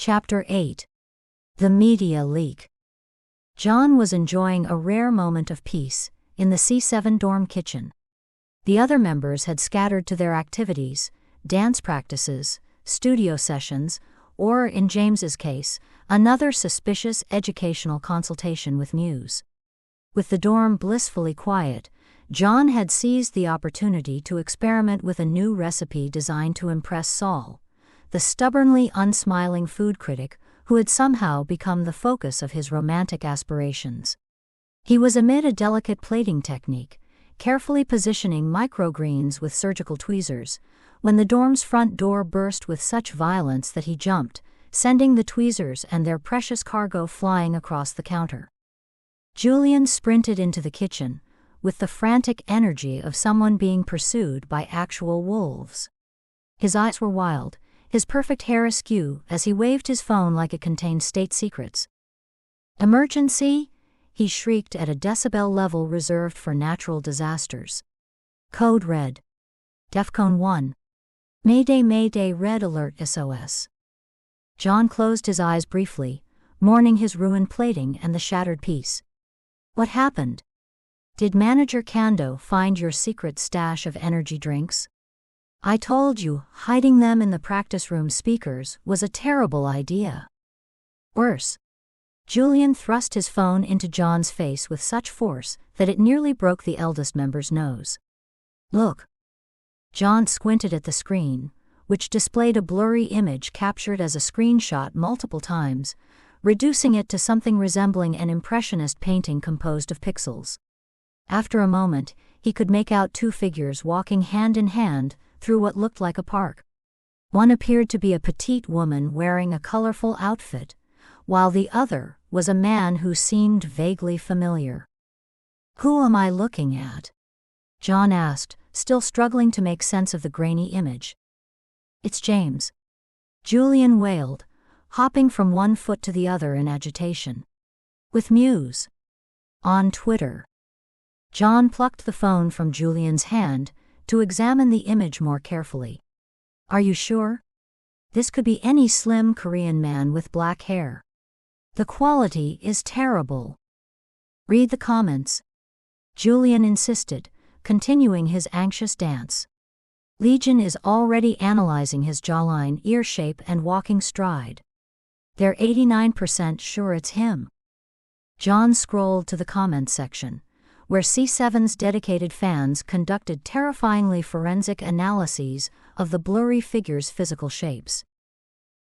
Chapter 8. The Media Leak. John was enjoying a rare moment of peace in the C7 dorm kitchen. The other members had scattered to their activities, dance practices, studio sessions, or, in James's case, another suspicious educational consultation with Muse. With the dorm blissfully quiet, John had seized the opportunity to experiment with a new recipe designed to impress Saul, the stubbornly unsmiling food critic who had somehow become the focus of his romantic aspirations. He was amid a delicate plating technique, carefully positioning microgreens with surgical tweezers, when the dorm's front door burst with such violence that he jumped, sending the tweezers and their precious cargo flying across the counter. Julian sprinted into the kitchen, with the frantic energy of someone being pursued by actual wolves. His eyes were wild, his perfect hair askew as he waved his phone like it contained state secrets. "Emergency?" he shrieked at a decibel level reserved for natural disasters. Code red. Defcon 1. Mayday Mayday red alert SOS. John closed his eyes briefly, mourning his ruined plating and the shattered piece. What happened? Did Manager Kando find your secret stash of energy drinks? I told you, hiding them in the practice room speakers was a terrible idea. Worse. Julian thrust his phone into John's face with such force that it nearly broke the eldest member's nose. Look. John squinted at the screen, which displayed a blurry image captured as a screenshot multiple times, reducing it to something resembling an impressionist painting composed of pixels. After a moment, he could make out two figures walking hand in hand through what looked like a park. One appeared to be a petite woman wearing a colorful outfit, while the other was a man who seemed vaguely familiar. Who am I looking at? John asked, still struggling to make sense of the grainy image. It's James. Julian wailed, hopping from one foot to the other in agitation. With Muse. On Twitter. John plucked the phone from Julian's hand to examine the image more carefully. Are you sure? This could be any slim Korean man with black hair. The quality is terrible. Read the comments. Julian insisted, continuing his anxious dance. Legion is already analyzing his jawline, ear shape, and walking stride. They're 89% sure it's him. John scrolled to the comments section, where C7's dedicated fans conducted terrifyingly forensic analyses of the blurry figure's physical shapes.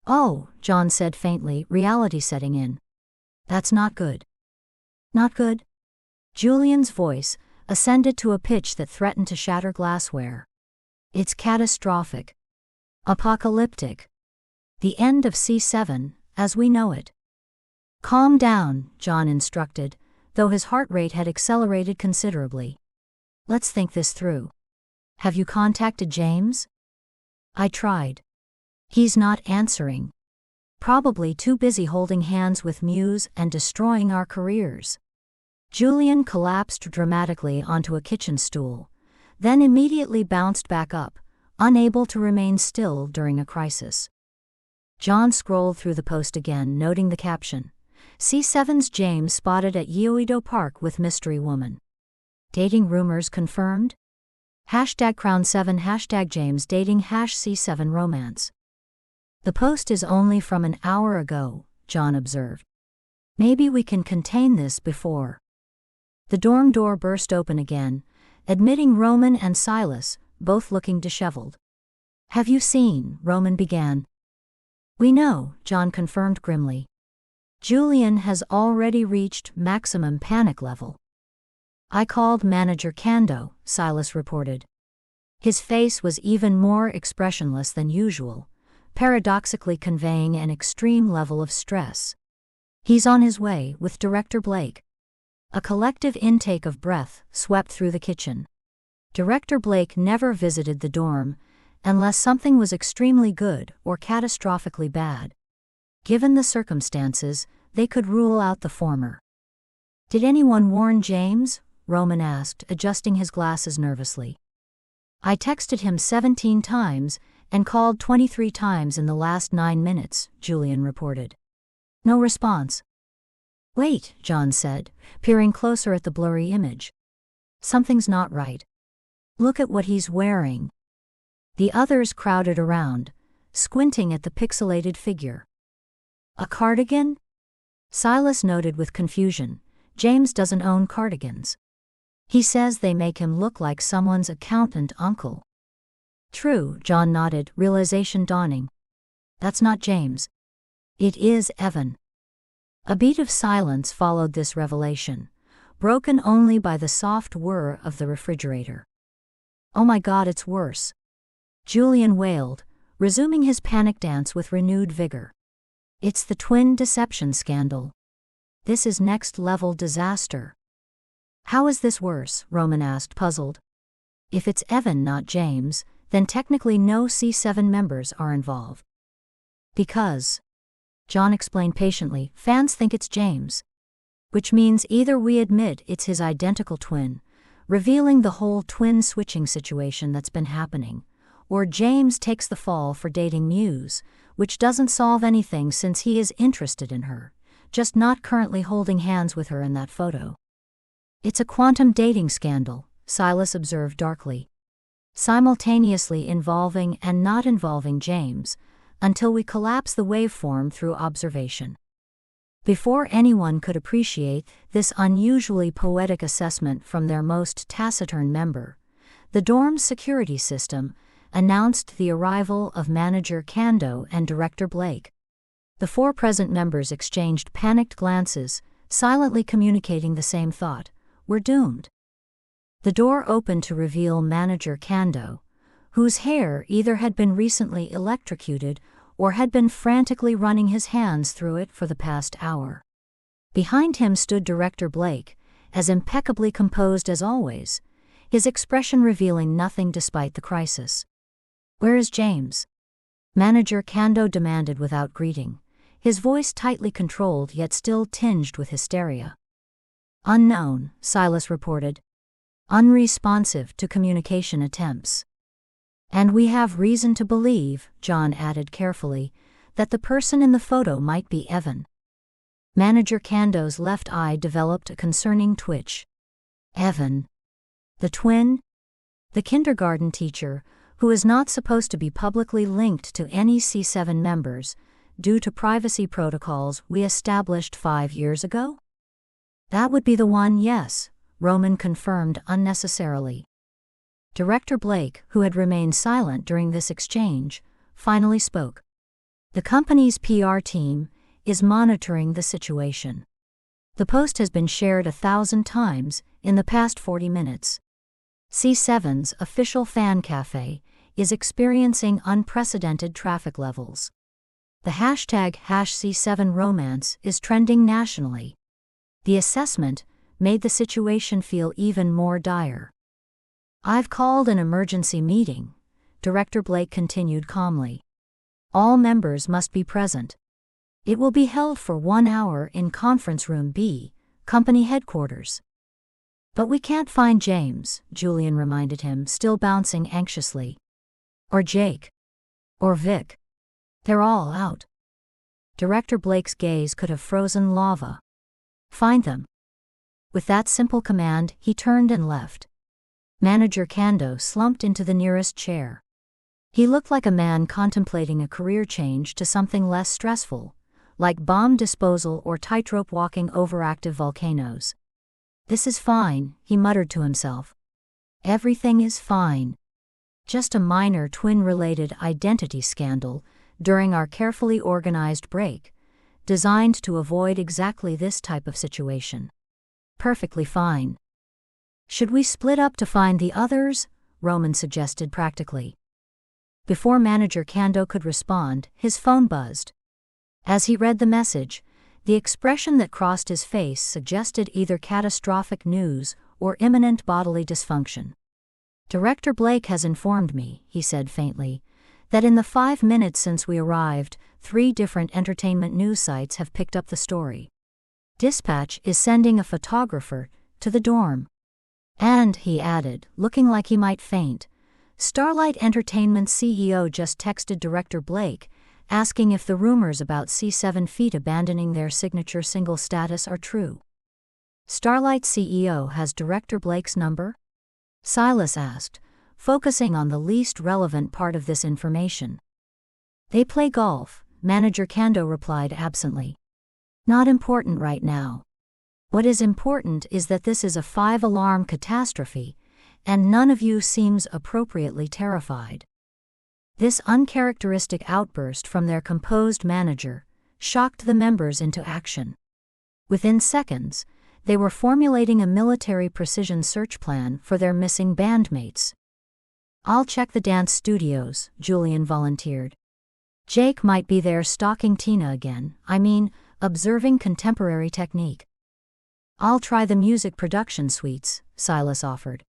Oh, John said faintly, reality setting in. That's not good. Not good? Julian's voice ascended to a pitch that threatened to shatter glassware. It's catastrophic. Apocalyptic. The end of C7, as we know it. Calm down, John instructed, though his heart rate had accelerated considerably. Let's think this through. Have you contacted James? I tried. He's not answering. Probably too busy holding hands with Muse and destroying our careers. Julian collapsed dramatically onto a kitchen stool, then immediately bounced back up, unable to remain still during a crisis. John scrolled through the post again, noting the caption. C7's James spotted at Yeouido Park with mystery woman. Dating rumors confirmed? #Crown7 #James dating #C7 romance. The post is only from an hour ago, John observed. Maybe we can contain this before. The dorm door burst open again, admitting Roman and Silas, both looking disheveled. Have you seen? Roman began. We know, John confirmed grimly. Julian has already reached maximum panic level. I called Manager Kando, Silas reported. His face was even more expressionless than usual, paradoxically conveying an extreme level of stress. He's on his way with Director Blake. A collective intake of breath swept through the kitchen. Director Blake never visited the dorm, unless something was extremely good or catastrophically bad. Given the circumstances, they could rule out the former. Did anyone warn James? Roman asked, adjusting his glasses nervously. I texted him 17 times, And called 23 times in the last 9 minutes, Julian reported. No response. Wait, John said, peering closer at the blurry image. Something's not right. Look at what he's wearing. The others crowded around, squinting at the pixelated figure. A cardigan? Silas noted with confusion. James doesn't own cardigans. He says they make him look like someone's accountant uncle. True, John nodded, realization dawning. That's not James. It is Evan. A beat of silence followed this revelation, broken only by the soft whir of the refrigerator. Oh my God, it's worse. Julian wailed, resuming his panic dance with renewed vigor. It's the twin deception scandal. This is next-level disaster. How is this worse? Roman asked, puzzled. If it's Evan, not James, then technically no C7 members are involved. Because, John explained patiently, fans think it's James. Which means either we admit it's his identical twin, revealing the whole twin switching situation that's been happening, or James takes the fall for dating Muse, which doesn't solve anything since he is interested in her, just not currently holding hands with her in that photo. It's a quantum dating scandal, Silas observed darkly. Simultaneously involving and not involving James, until we collapse the waveform through observation. Before anyone could appreciate this unusually poetic assessment from their most taciturn member, the dorm's security system announced the arrival of Manager Kando and Director Blake. The 4 present members exchanged panicked glances, silently communicating the same thought: we're doomed. The door opened to reveal Manager Kando, whose hair either had been recently electrocuted or had been frantically running his hands through it for the past hour. Behind him stood Director Blake, as impeccably composed as always, his expression revealing nothing despite the crisis. Where is James? Manager Kando demanded without greeting, his voice tightly controlled yet still tinged with hysteria. Unknown, Silas reported. Unresponsive to communication attempts. And we have reason to believe, John added carefully, that the person in the photo might be Evan. Manager Kando's left eye developed a concerning twitch. Evan. The twin? The kindergarten teacher, who is not supposed to be publicly linked to any C7 members, due to privacy protocols we established 5 years ago? That would be the one, yes, Roman confirmed unnecessarily. Director Blake, who had remained silent during this exchange, finally spoke. The company's PR team is monitoring the situation. The post has been shared 1,000 times in the past 40 minutes. C7's official fan cafe is experiencing unprecedented traffic levels. The hashtag #C7romance is trending nationally. The assessment made the situation feel even more dire. I've called an emergency meeting, Director Blake continued calmly. All members must be present. It will be held for 1 hour in Conference Room B, company headquarters. But we can't find James, Julian reminded him, still bouncing anxiously. Or Jake. Or Vic. They're all out. Director Blake's gaze could have frozen lava. Find them. With that simple command, he turned and left. Manager Kando slumped into the nearest chair. He looked like a man contemplating a career change to something less stressful, like bomb disposal or tightrope walking over active volcanoes. This is fine, he muttered to himself. Everything is fine. Just a minor twin-related identity scandal during our carefully organized break, designed to avoid exactly this type of situation. Perfectly fine. Should we split up to find the others? Roman suggested practically. Before Manager Kando could respond, his phone buzzed. As he read the message, the expression that crossed his face suggested either catastrophic news or imminent bodily dysfunction. Director Blake has informed me, he said faintly, that in the 5 minutes since we arrived, 3 different entertainment news sites have picked up the story. Dispatch is sending a photographer to the dorm. And, he added, looking like he might faint, Starlight Entertainment CEO just texted Director Blake, asking if the rumors about C7 Feet abandoning their signature single status are true. Starlight CEO has Director Blake's number? Silas asked, focusing on the least relevant part of this information. They play golf, Manager Kando replied absently. Not important right now. What is important is that this is a 5-alarm catastrophe, and none of you seems appropriately terrified. This uncharacteristic outburst from their composed manager shocked the members into action. Within seconds, they were formulating a military precision search plan for their missing bandmates. I'll check the dance studios, Julian volunteered. Jake might be there stalking Tina again, observing contemporary technique. I'll try the music production suites, Silas offered.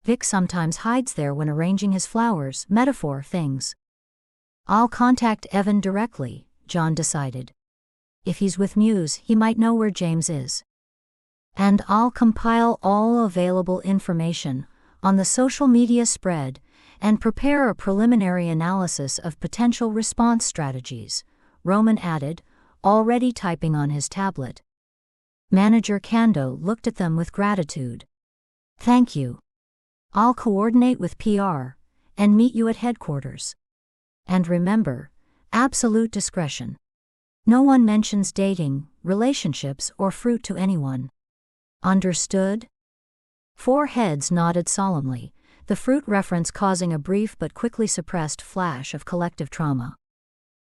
Vic sometimes hides there when arranging his flowers, metaphor things. I'll contact Evan directly, John decided. If he's with Muse, he might know where James is. And I'll compile all available information on the social media spread and prepare a preliminary analysis of potential response strategies, Roman added, already typing on his tablet. Manager Kando looked at them with gratitude. Thank you. I'll coordinate with PR and meet you at headquarters. And remember, absolute discretion. No one mentions dating, relationships, or fruit to anyone. Understood? 4 heads nodded solemnly, the fruit reference causing a brief but quickly suppressed flash of collective trauma.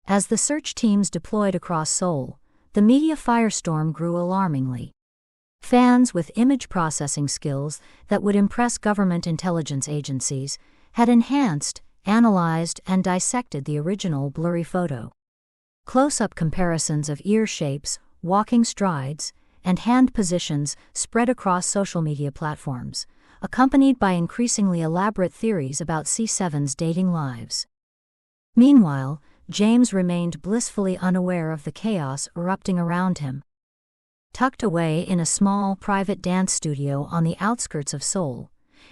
As the search teams deployed across Seoul, the media firestorm grew alarmingly. Fans with image processing skills that would impress government intelligence agencies had enhanced, analyzed, and dissected the original blurry photo. Close-up comparisons of ear shapes, walking strides, and hand positions spread across social media platforms, accompanied by increasingly elaborate theories about C7's dating lives. Meanwhile, James remained blissfully unaware of the chaos erupting around him. Tucked away in a small private dance studio on the outskirts of Seoul,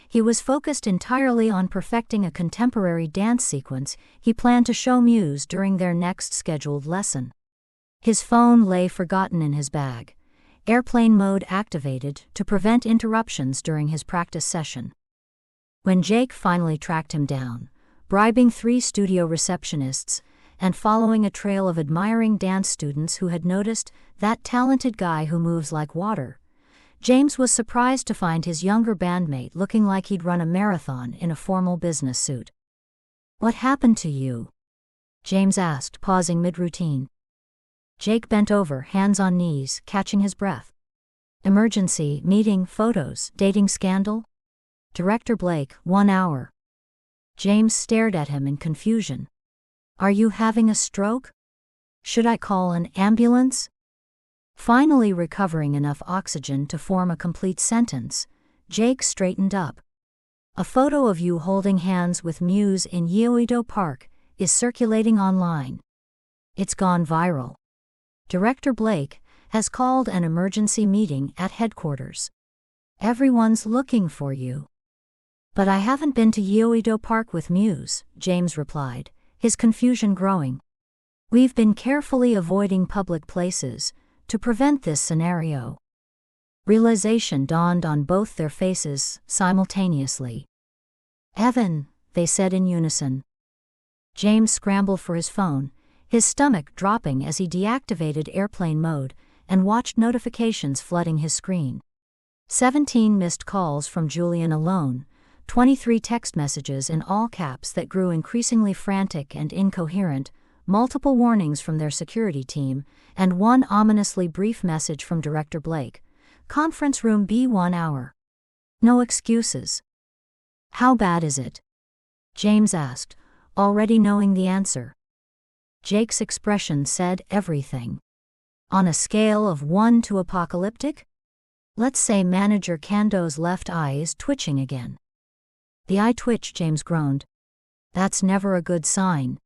he was focused entirely on perfecting a contemporary dance sequence he planned to show Muse during their next scheduled lesson. His phone lay forgotten in his bag, airplane mode activated to prevent interruptions during his practice session. When Jake finally tracked him down, bribing 3 studio receptionists and following a trail of admiring dance students who had noticed that talented guy who moves like water, James was surprised to find his younger bandmate looking like he'd run a marathon in a formal business suit. "What happened to you?" James asked, pausing mid-routine. Jake bent over, hands on knees, catching his breath. "Emergency, meeting, photos, dating scandal?" "Director Blake, 1 hour." James stared at him in confusion. "Are you having a stroke? Should I call an ambulance?" Finally recovering enough oxygen to form a complete sentence, Jake straightened up. "A photo of you holding hands with Muse in Yeouido Park is circulating online. It's gone viral. Director Blake has called an emergency meeting at headquarters. Everyone's looking for you." "But I haven't been to Yeouido Park with Muse," James replied, his confusion growing. "We've been carefully avoiding public places to prevent this scenario." Realization dawned on both their faces simultaneously. "Evan," they said in unison. James scrambled for his phone, his stomach dropping as he deactivated airplane mode and watched notifications flooding his screen. 17 missed calls from Julian alone, 23 text messages in all caps that grew increasingly frantic and incoherent, multiple warnings from their security team, and 1 ominously brief message from Director Blake. "Conference room B, 1 hour. No excuses." "How bad is it?" James asked, already knowing the answer. Jake's expression said everything. "On a scale of 1 to apocalyptic? Let's say Manager Kando's left eye is twitching again." "The eye twitch," James groaned. "That's never a good sign."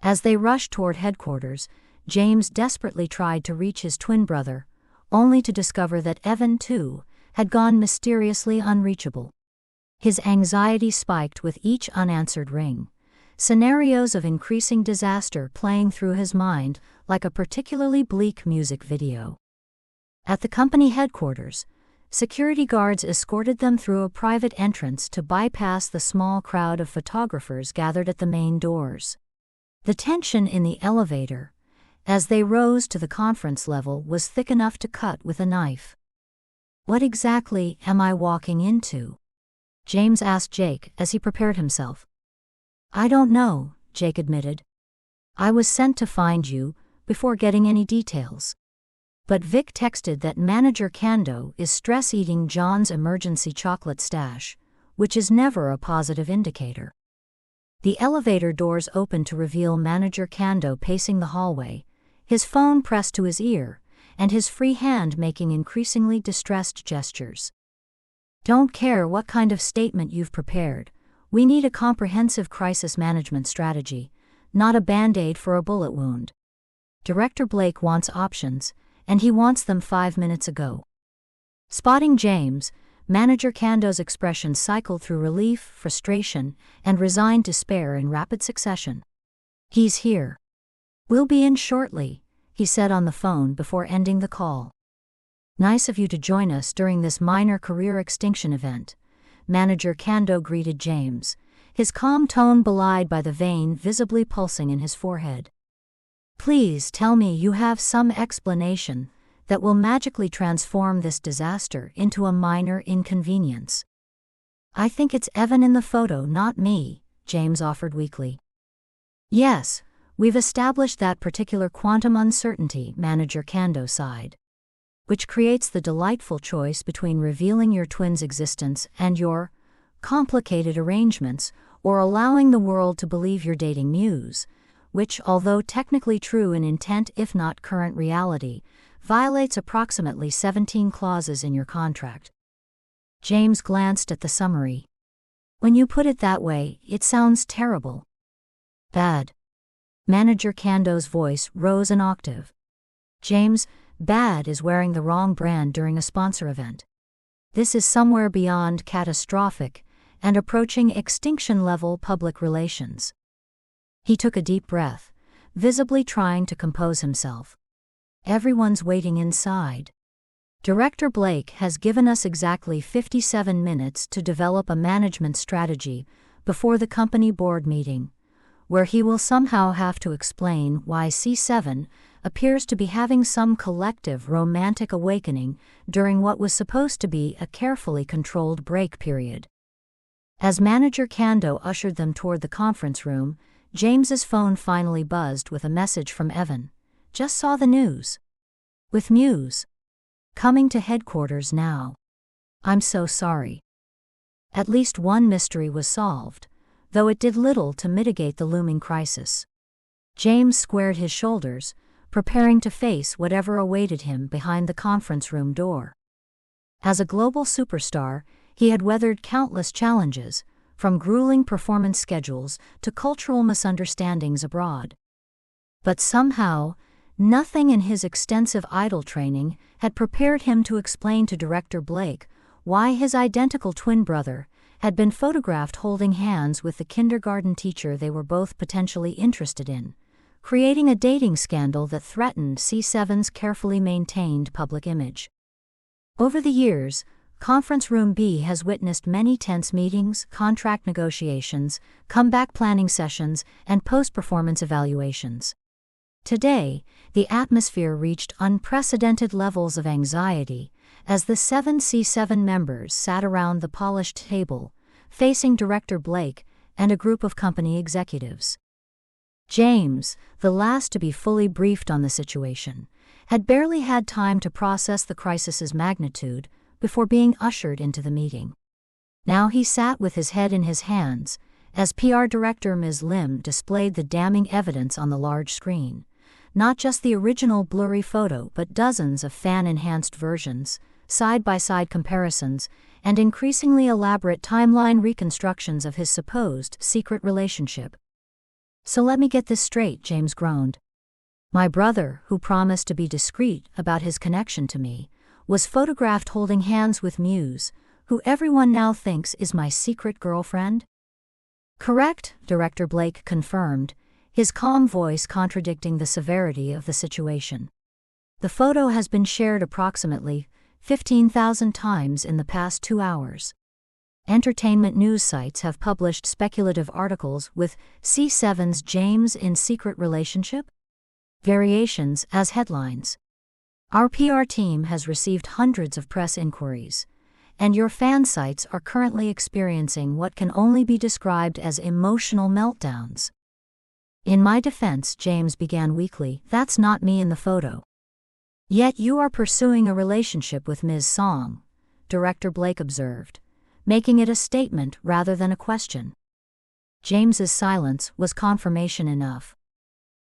As they rushed toward headquarters, James desperately tried to reach his twin brother, only to discover that Evan, too, had gone mysteriously unreachable. His anxiety spiked with each unanswered ring, scenarios of increasing disaster playing through his mind like a particularly bleak music video. At the company headquarters, security guards escorted them through a private entrance to bypass the small crowd of photographers gathered at the main doors. The tension in the elevator, as they rose to the conference level, was thick enough to cut with a knife. "What exactly am I walking into?" James asked Jake as he prepared himself. "I don't know," Jake admitted. "I was sent to find you, before getting any details." But Vic texted that Manager Kando is stress-eating John's emergency chocolate stash, which is never a positive indicator. The elevator doors opened to reveal Manager Kando pacing the hallway, his phone pressed to his ear, and his free hand making increasingly distressed gestures. "Don't care what kind of statement you've prepared, we need a comprehensive crisis management strategy, not a band-aid for a bullet wound. Director Blake wants options, and he wants them 5 minutes ago." Spotting James, Manager Kando's expression cycled through relief, frustration, and resigned despair in rapid succession. "He's here. We'll be in shortly," he said on the phone before ending the call. "Nice of you to join us during this minor career extinction event," Manager Kando greeted James, his calm tone belied by the vein visibly pulsing in his forehead. "Please tell me you have some explanation that will magically transform this disaster into a minor inconvenience." "I think it's Evan in the photo, not me," James offered weakly. "Yes, we've established that particular quantum uncertainty," Manager Kando sighed. "Which creates the delightful choice between revealing your twin's existence and your complicated arrangements, or allowing the world to believe you're dating Muse, which, although technically true in intent if not current reality, violates approximately 17 clauses in your contract." James glanced at the summary. "When you put it that way, it sounds terrible." "Bad." Manager Kando's voice rose an octave. "James, bad is wearing the wrong brand during a sponsor event. This is somewhere beyond catastrophic and approaching extinction-level public relations." He took a deep breath, visibly trying to compose himself. "Everyone's waiting inside. Director Blake has given us exactly 57 minutes to develop a management strategy before the company board meeting, where he will somehow have to explain why C7 appears to be having some collective romantic awakening during what was supposed to be a carefully controlled break period." As Manager Kando ushered them toward the conference room, James's phone finally buzzed with a message from Evan. "Just saw the news. With Muse coming to headquarters now. I'm so sorry." At least one mystery was solved, though it did little to mitigate the looming crisis. James squared his shoulders, preparing to face whatever awaited him behind the conference room door. As a global superstar, he had weathered countless challenges, from grueling performance schedules to cultural misunderstandings abroad. But somehow, nothing in his extensive idol training had prepared him to explain to Director Blake why his identical twin brother had been photographed holding hands with the kindergarten teacher they were both potentially interested in, creating a dating scandal that threatened C7's carefully maintained public image. Over the years, Conference Room B has witnessed many tense meetings, contract negotiations, comeback planning sessions, and post-performance evaluations. Today, the atmosphere reached unprecedented levels of anxiety as the 7 C7 members sat around the polished table, facing Director Blake and a group of company executives. James, the last to be fully briefed on the situation, had barely had time to process the crisis's magnitude before being ushered into the meeting. Now he sat with his head in his hands as PR Director Ms. Lim displayed the damning evidence on the large screen. Not just the original blurry photo, but dozens of fan-enhanced versions, side-by-side comparisons, and increasingly elaborate timeline reconstructions of his supposed secret relationship. "So let me get this straight," James groaned. "My brother, who promised to be discreet about his connection to me, was photographed holding hands with Muse, who everyone now thinks is my secret girlfriend? Correct, Director Blake confirmed, his calm voice contradicting the severity of the situation. The photo has been shared approximately 15,000 times in the past 2 hours. Entertainment news sites have published speculative articles with C7's James in secret relationship? Variations as headlines. Our PR team has received hundreds of press inquiries, and your fan sites are currently experiencing what can only be described as emotional meltdowns. In my defense, James began weakly, that's not me in the photo. Yet you are pursuing a relationship with Ms. Song, Director Blake observed, making it a statement rather than a question. James's silence was confirmation enough.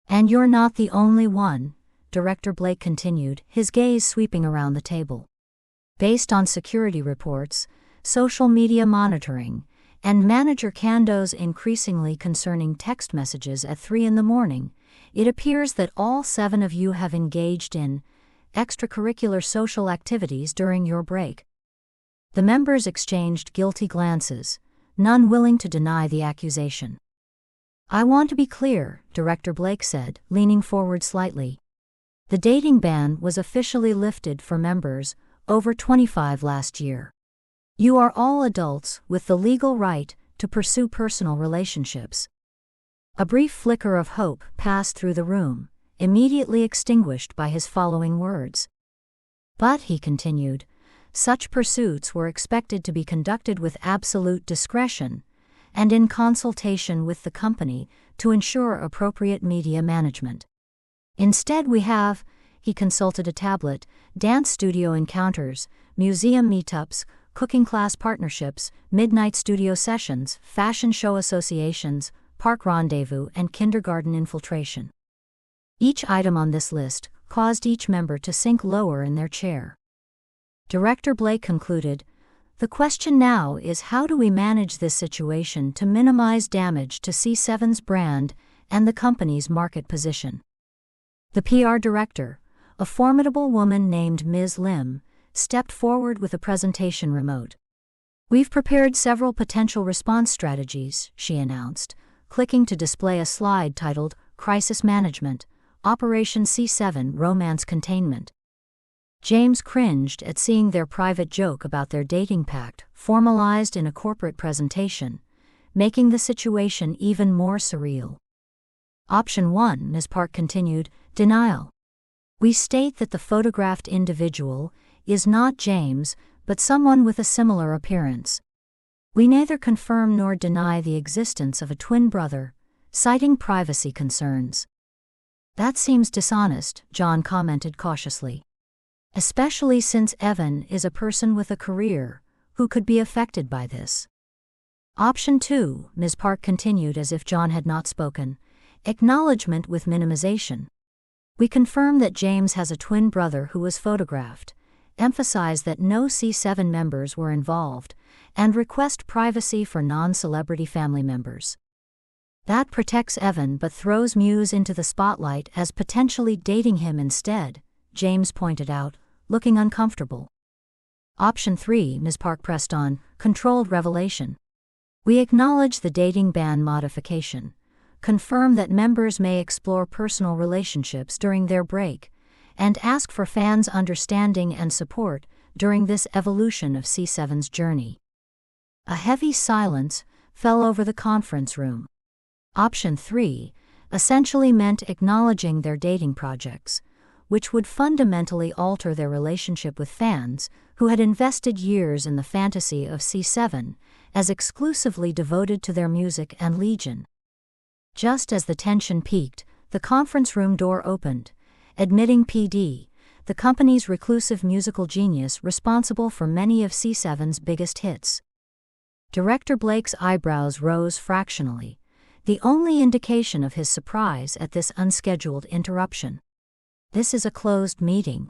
And you're not the only one, Director Blake continued, his gaze sweeping around the table. Based on security reports, social media monitoring, and Manager Kando's increasingly concerning text messages at 3 a.m, it appears that all 7 of you have engaged in extracurricular social activities during your break. The members exchanged guilty glances, none willing to deny the accusation. I want to be clear, Director Blake said, leaning forward slightly. The dating ban was officially lifted for members over 25 last year. You are all adults with the legal right to pursue personal relationships. A brief flicker of hope passed through the room, immediately extinguished by his following words. But, he continued, such pursuits were expected to be conducted with absolute discretion and in consultation with the company to ensure appropriate media management. Instead we have, he consulted a tablet, dance studio encounters, museum meetups, cooking class partnerships, midnight studio sessions, fashion show associations, park rendezvous, and kindergarten infiltration. Each item on this list caused each member to sink lower in their chair. Director Blake concluded, the question now is how do we manage this situation to minimize damage to C7's brand and the company's market position? The PR director, a formidable woman named Ms. Lim, stepped forward with a presentation remote. We've prepared several potential response strategies, she announced, clicking to display a slide titled Crisis Management, Operation C7 Romance Containment. James cringed at seeing their private joke about their dating pact formalized in a corporate presentation, making the situation even more surreal. Option 1, Ms. Park continued, denial. We state that the photographed individual is not James, but someone with a similar appearance. We neither confirm nor deny the existence of a twin brother, citing privacy concerns. That seems dishonest, John commented cautiously. Especially since Evan is a person with a career who could be affected by this. Option 2, Ms. Park continued as if John had not spoken, acknowledgement with minimization. We confirm that James has a twin brother who was photographed, emphasize that no C7 members were involved, and request privacy for non-celebrity family members. That protects Evan but throws Muse into the spotlight as potentially dating him instead, James pointed out, looking uncomfortable. Option 3, Ms. Park pressed on, controlled revelation. We acknowledge the dating ban modification, confirm that members may explore personal relationships during their break, and ask for fans' understanding and support during this evolution of C7's journey. A heavy silence fell over the conference room. Option 3 essentially meant acknowledging their dating projects, which would fundamentally alter their relationship with fans who had invested years in the fantasy of C7 as exclusively devoted to their music and Legion. Just as the tension peaked, the conference room door opened, admitting PD, the company's reclusive musical genius responsible for many of C7's biggest hits. Director Blake's eyebrows rose fractionally, the only indication of his surprise at this unscheduled interruption. This is a closed meeting.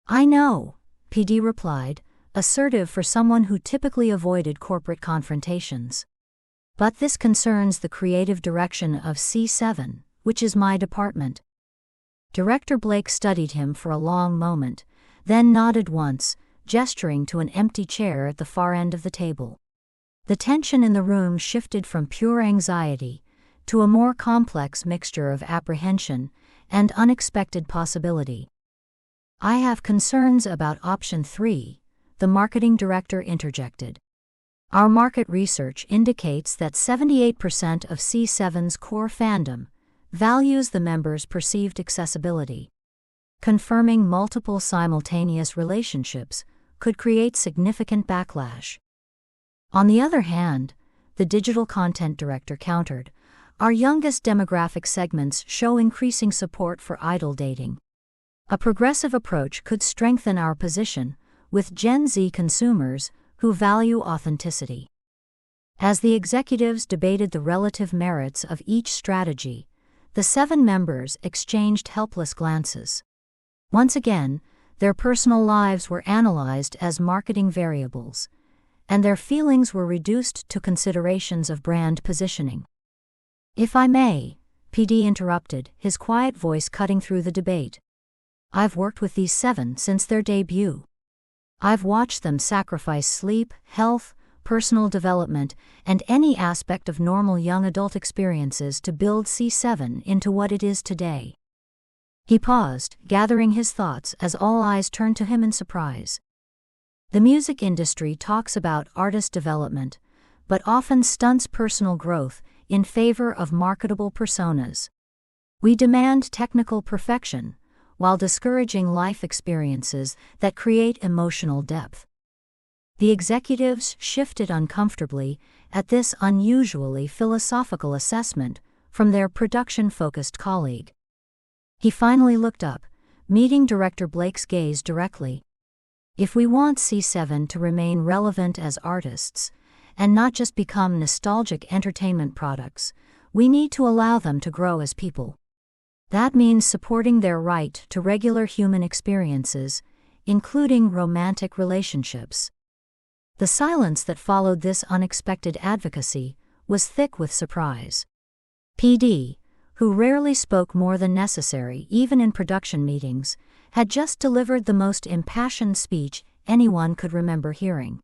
I know, PD replied, assertive for someone who typically avoided corporate confrontations. But this concerns the creative direction of C7, which is my department. Director Blake studied him for a long moment, then nodded once, gesturing to an empty chair at the far end of the table. The tension in the room shifted from pure anxiety to a more complex mixture of apprehension and unexpected possibility. "I have concerns about option 3, the marketing director interjected. "Our market research indicates that 78% of C7's core fandom values the members' perceived accessibility. Confirming multiple simultaneous relationships could create significant backlash." On the other hand, the digital content director countered, "Our youngest demographic segments show increasing support for idol dating. A progressive approach could strengthen our position with Gen Z consumers who value authenticity." As the executives debated the relative merits of each strategy, the 7 members exchanged helpless glances. Once again, their personal lives were analyzed as marketing variables, and their feelings were reduced to considerations of brand positioning. "If I may," PD interrupted, his quiet voice cutting through the debate. "I've worked with these 7 since their debut. I've watched them sacrifice sleep, health, personal development, and any aspect of normal young adult experiences to build C7 into what it is today." He paused, gathering his thoughts as all eyes turned to him in surprise. The music industry talks about artist development, but often stunts personal growth in favor of marketable personas. "We demand technical perfection, while discouraging life experiences that create emotional depth." The executives shifted uncomfortably at this unusually philosophical assessment from their production-focused colleague. He finally looked up, meeting Director Blake's gaze directly. "If we want C7 to remain relevant as artists, and not just become nostalgic entertainment products, we need to allow them to grow as people. That means supporting their right to regular human experiences, including romantic relationships." The silence that followed this unexpected advocacy was thick with surprise. PD, who rarely spoke more than necessary even in production meetings, had just delivered the most impassioned speech anyone could remember hearing.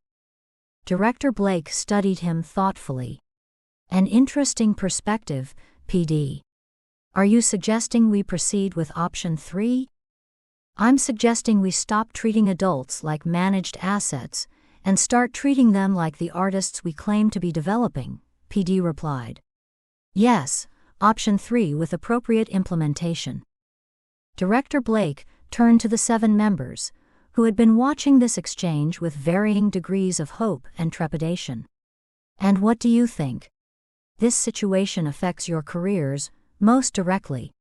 Director Blake studied him thoughtfully. "An interesting perspective, PD. Are you suggesting we proceed with option 3? "I'm suggesting we stop treating adults like managed assets and start treating them like the artists we claim to be developing," PD replied. "Yes, option 3 with appropriate implementation." Director Blake turned to the 7 members, who had been watching this exchange with varying degrees of hope and trepidation. "And what do you think? This situation affects your careers most directly."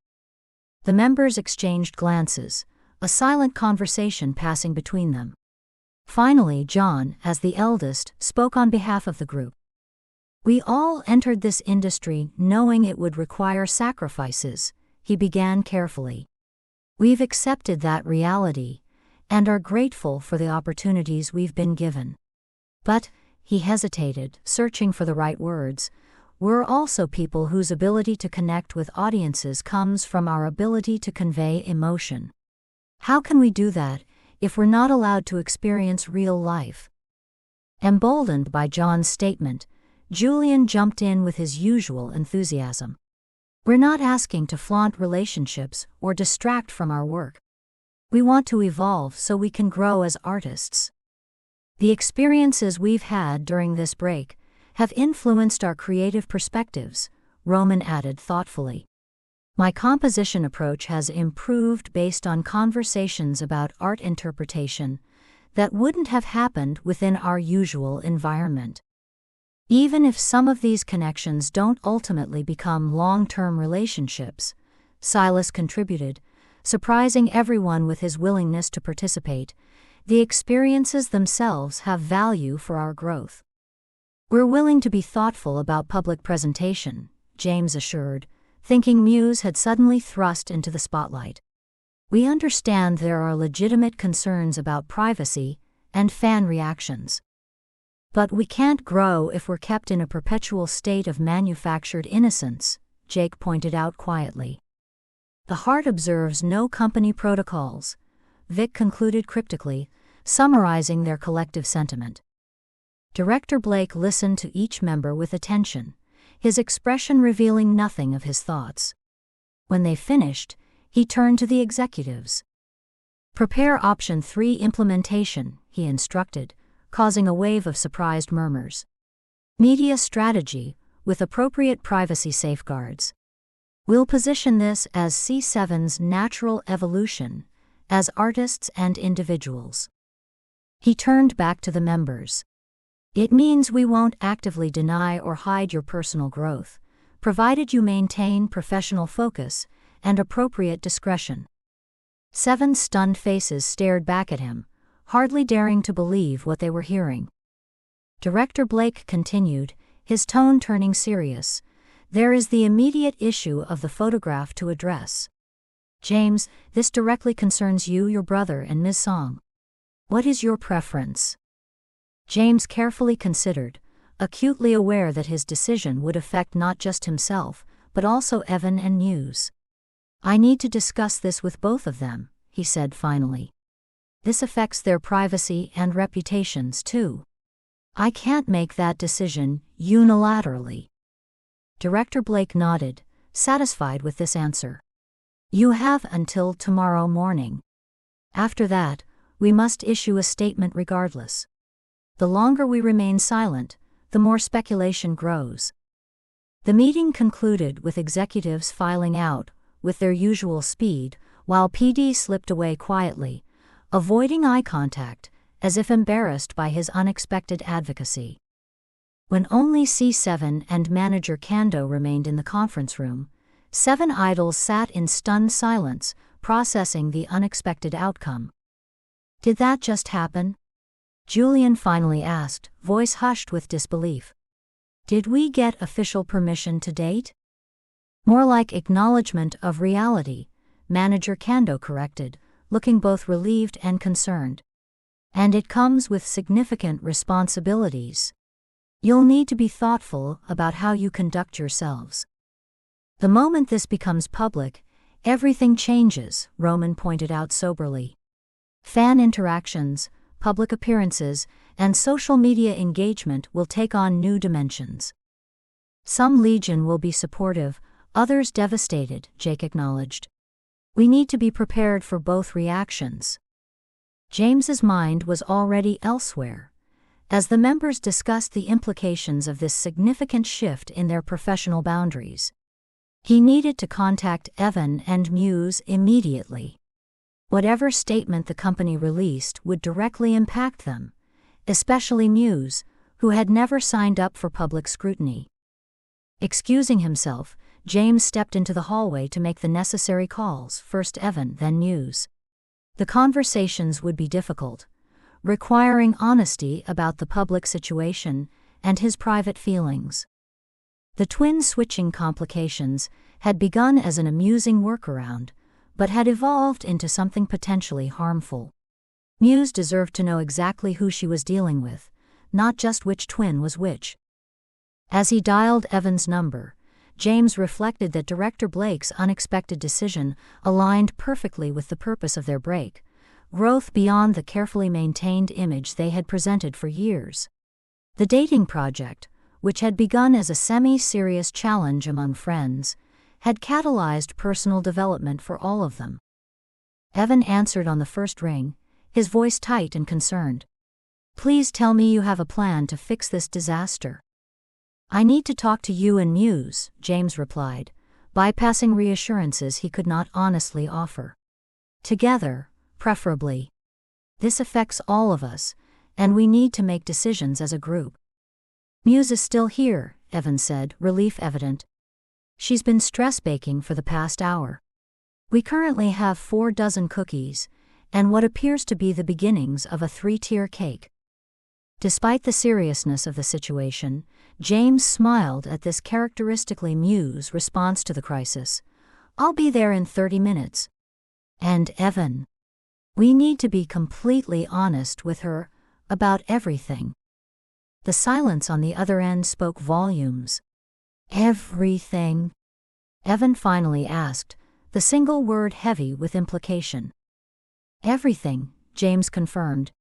The members exchanged glances, a silent conversation passing between them. Finally, John, as the eldest, spoke on behalf of the group. "We all entered this industry knowing it would require sacrifices," he began carefully. "We've accepted that reality and are grateful for the opportunities we've been given. But," he hesitated, searching for the right words, "we're also people whose ability to connect with audiences comes from our ability to convey emotion. How can we do that if we're not allowed to experience real life?" Emboldened by John's statement, Julian jumped in with his usual enthusiasm. "We're not asking to flaunt relationships or distract from our work. We want to evolve so we can grow as artists. The experiences we've had during this break have influenced our creative perspectives," Roman added thoughtfully. "My composition approach has improved based on conversations about art interpretation that wouldn't have happened within our usual environment. Even if some of these connections don't ultimately become long-term relationships," Silas contributed, surprising everyone with his willingness to participate, "the experiences themselves have value for our growth." "We're willing to be thoughtful about public presentation," James assured, thinking Muse had suddenly thrust into the spotlight. "We understand there are legitimate concerns about privacy and fan reactions. But we can't grow if we're kept in a perpetual state of manufactured innocence," Jake pointed out quietly. "The heart observes no company protocols," Vic concluded cryptically, summarizing their collective sentiment. Director Blake listened to each member with attention, his expression revealing nothing of his thoughts. When they finished, he turned to the executives. "Prepare Option 3 implementation," he instructed, causing a wave of surprised murmurs. "Media strategy, with appropriate privacy safeguards. We'll position this as C7's natural evolution, as artists and individuals." He turned back to the members. "It means we won't actively deny or hide your personal growth, provided you maintain professional focus and appropriate discretion." 7 stunned faces stared back at him, hardly daring to believe what they were hearing. Director Blake continued, his tone turning serious. "There is the immediate issue of the photograph to address. James, this directly concerns you, your brother, and Ms. Song. What is your preference?" James carefully considered, acutely aware that his decision would affect not just himself, but also Evan and Muse. "I need to discuss this with both of them," he said finally. "This affects their privacy and reputations too. I can't make that decision unilaterally." Director Blake nodded, satisfied with this answer. "You have until tomorrow morning. After that, we must issue a statement regardless. The longer we remain silent, the more speculation grows." The meeting concluded with executives filing out, with their usual speed, while PD slipped away quietly, avoiding eye contact, as if embarrassed by his unexpected advocacy. When only C7 and manager Kando remained in the conference room, 7 idols sat in stunned silence, processing the unexpected outcome. "Did that just happen?" Julian finally asked, voice hushed with disbelief. "Did we get official permission to date?" "More like acknowledgement of reality," manager Kando corrected, looking both relieved and concerned. "And it comes with significant responsibilities. You'll need to be thoughtful about how you conduct yourselves. The moment this becomes public, everything changes," Roman pointed out soberly. "Fan interactions, public appearances, and social media engagement will take on new dimensions." "Some Legion will be supportive, others devastated," Jake acknowledged. "We need to be prepared for both reactions." James's mind was already elsewhere, as the members discussed the implications of this significant shift in their professional boundaries. He needed to contact Evan and Muse immediately. Whatever statement the company released would directly impact them, especially Muse, who had never signed up for public scrutiny. Excusing himself, James stepped into the hallway to make the necessary calls, first Evan, then Muse. The conversations would be difficult, requiring honesty about the public situation and his private feelings. The twin switching complications had begun as an amusing workaround, but had evolved into something potentially harmful. Muse deserved to know exactly who she was dealing with, not just which twin was which. As he dialed Evan's number, James reflected that Director Blake's unexpected decision aligned perfectly with the purpose of their break, growth beyond the carefully maintained image they had presented for years. The dating project, which had begun as a semi-serious challenge among friends, had catalyzed personal development for all of them. Evan answered on the first ring, his voice tight and concerned. "Please tell me you have a plan to fix this disaster." "I need to talk to you and Muse," James replied, bypassing reassurances he could not honestly offer. "Together, preferably. This affects all of us, and we need to make decisions as a group." "Muse is still here," Evan said, relief evident. "She's been stress baking for the past hour. We currently have 4 dozen cookies, and what appears to be the beginnings of a 3-tier cake." Despite the seriousness of the situation, James smiled at this characteristically Muse response to the crisis. "I'll be there in 30 minutes. And Evan, we need to be completely honest with her about everything." The silence on the other end spoke volumes. "Everything?" Evan finally asked, the single word heavy with implication. "Everything," James confirmed.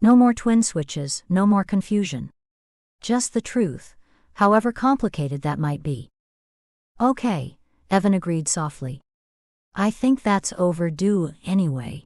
No more twin switches, no more confusion. Just the truth, however complicated that might be. Okay, Evan agreed softly. I think that's overdue anyway.